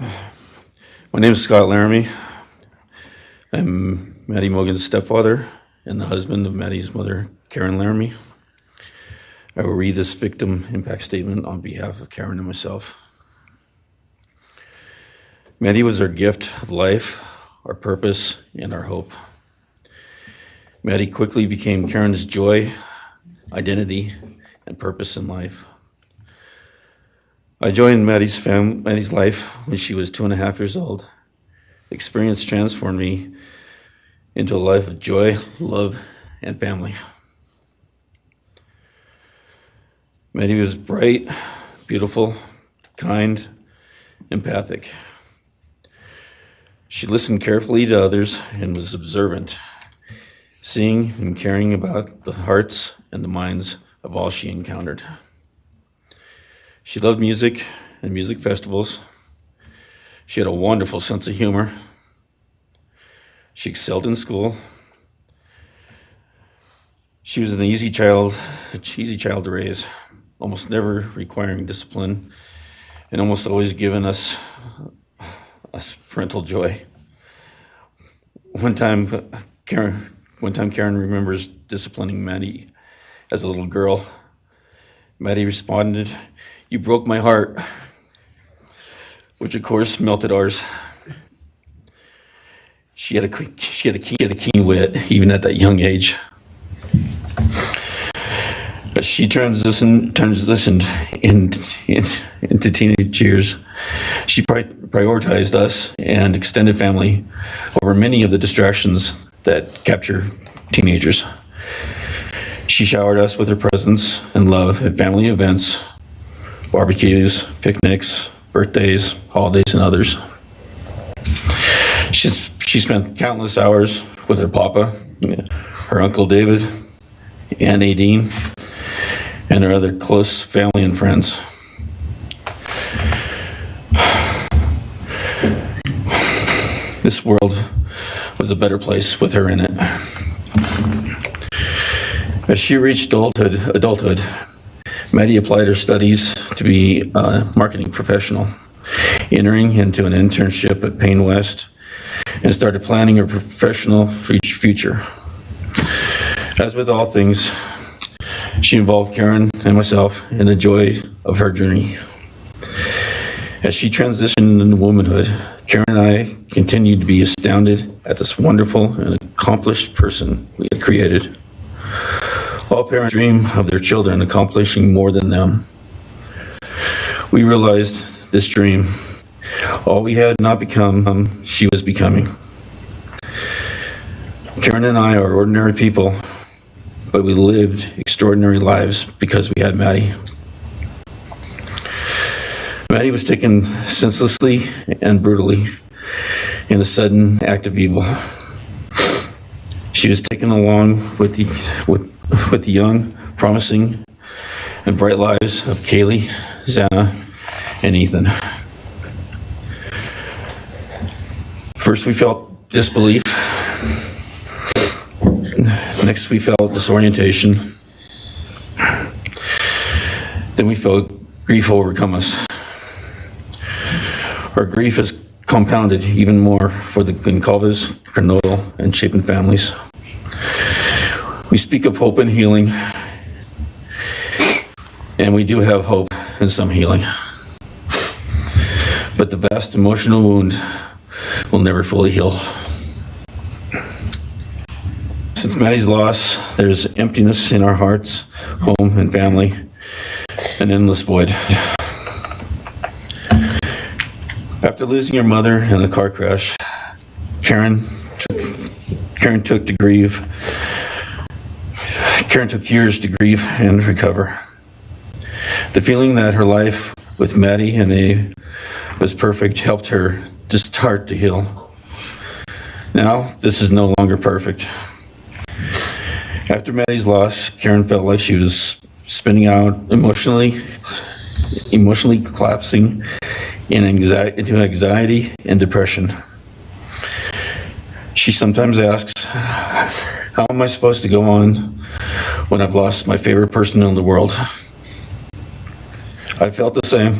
My name is Scott Laramie. I'm Maddie Mogen's stepfather and the husband of Maddie's mother, Karen Laramie. I will read this victim impact statement on behalf of Karen and myself. Maddie was our gift of life, our purpose, and our hope. Maddie quickly became Karen's joy, identity, and purpose in life. I joined Maddie's life when she was 2.5 years old. The experience transformed me into a life of joy, love, and family. Maddie was bright, beautiful, kind, empathic. She listened carefully to others and was observant, seeing and caring about the hearts and the minds of all she encountered. She loved music and music festivals. She had a wonderful sense of humor. She excelled in school. She was an easy child to raise, almost never requiring discipline, and almost always giving us parental joy. One time Karen remembers disciplining Maddie as a little girl. Maddie responded, "You broke my heart," which of course melted ours. She had a keen wit, even at that young age. As she transitioned into teenage years, she prioritized us and extended family over many of the distractions that capture teenagers. She showered us with her presence and love at family events, barbecues, picnics, birthdays, holidays, and others. She spent countless hours with her papa, her Uncle David, Aunt Nadine, and her other close family and friends. This world was a better place with her in it. As she reached adulthood, Maddie applied her studies to be a marketing professional, entering into an internship at Payne West, and started planning her professional future. As with all things, she involved Karen and myself in the joy of her journey. As she transitioned into womanhood, Karen and I continued to be astounded at this wonderful and accomplished person we had created. All parents dream of their children accomplishing more than them. We realized this dream, all we had not become, she was becoming. Karen and I are ordinary people, but we lived extraordinary lives because we had Maddie. Maddie was taken senselessly and brutally in a sudden act of evil. She was taken along with the young, promising, and bright lives of Kaylee, Zana, and Ethan. First, we felt disbelief. Next, we felt disorientation. Then we felt grief overcome us. Our grief is compounded even more for the Goncalves, Cronulla, and Chapin families. We speak of hope and healing, and we do have hope and some healing. But the vast emotional wound will never fully heal. Since Maddie's loss, there's emptiness in our hearts, home, and family, an endless void. After losing her mother in a car crash, Karen took years to grieve and recover. The feeling that her life with Maddie and A was perfect helped her to start to heal. Now, this is no longer perfect. After Maddie's loss, Karen felt like she was spinning out emotionally collapsing into anxiety and depression. She sometimes asks, how am I supposed to go on when I've lost my favorite person in the world? I felt the same,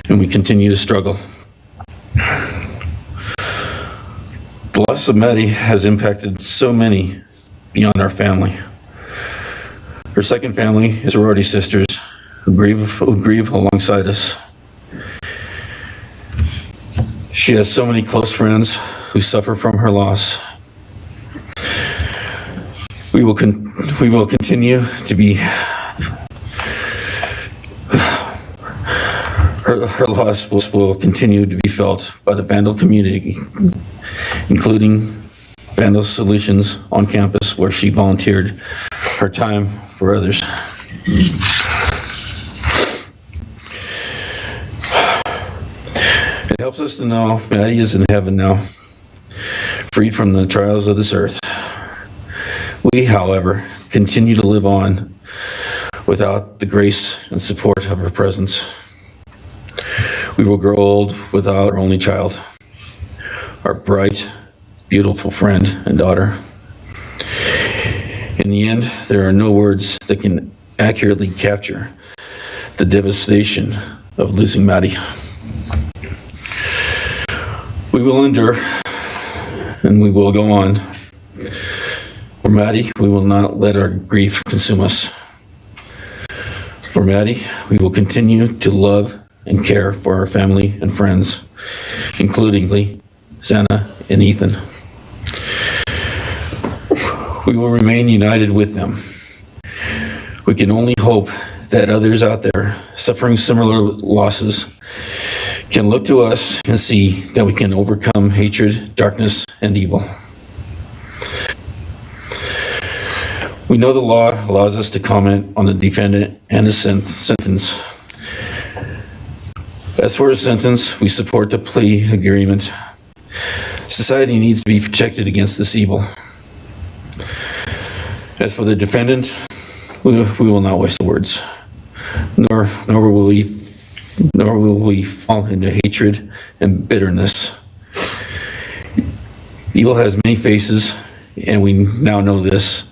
and we continue to struggle. loss of Maddie has impacted so many beyond our family. Her second family is sorority sisters who grieve alongside us. She has so many close friends who suffer from her loss. We will continue to be. Her loss will continue to be felt by the Vandal community, including Vandal Solutions on campus, where she volunteered her time for others. It helps us to know Maddie is in heaven now, freed from the trials of this earth. We, however, continue to live on without the grace and support of her presence. We will grow old without our only child, our bright, beautiful friend and daughter. In the end, there are no words that can accurately capture the devastation of losing Maddie. We will endure, and we will go on. For Maddie, we will not let our grief consume us. For Maddie, we will continue to love and care for our family and friends, including Lee, Santa, and Ethan. We will remain united with them. We can only hope that others out there suffering similar losses can look to us and see that we can overcome hatred, darkness, and evil. We know the law allows us to comment on the defendant and his sentence. As for his sentence, we support the plea agreement. Society needs to be protected against this evil. As for the defendant, we will not waste words, nor will we fall into hatred and bitterness. Evil has many faces, and we now know this,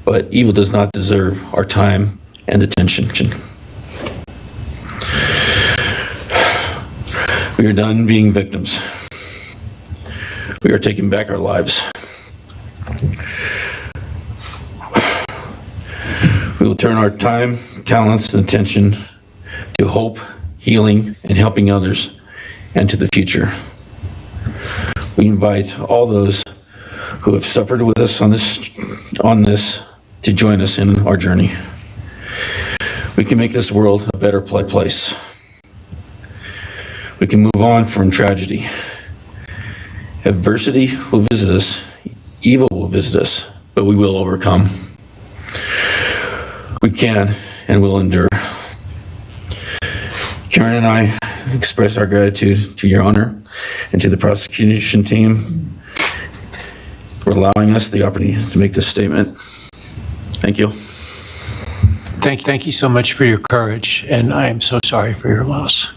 but evil does not deserve our time and attention. We are done being victims. We are taking back our lives. We will turn our time, talents, and attention to hope, healing, and helping others, and to the future. We invite all those who have suffered with us on this to join us in our journey. We can make this world a better place. We can move on from tragedy. Adversity will visit us, evil will visit us, but we will overcome. We can and will endure. Karen and I express our gratitude to Your Honor and to the prosecution team for allowing us the opportunity to make this statement. Thank you. Thank you so much for your courage, and I am so sorry for your loss.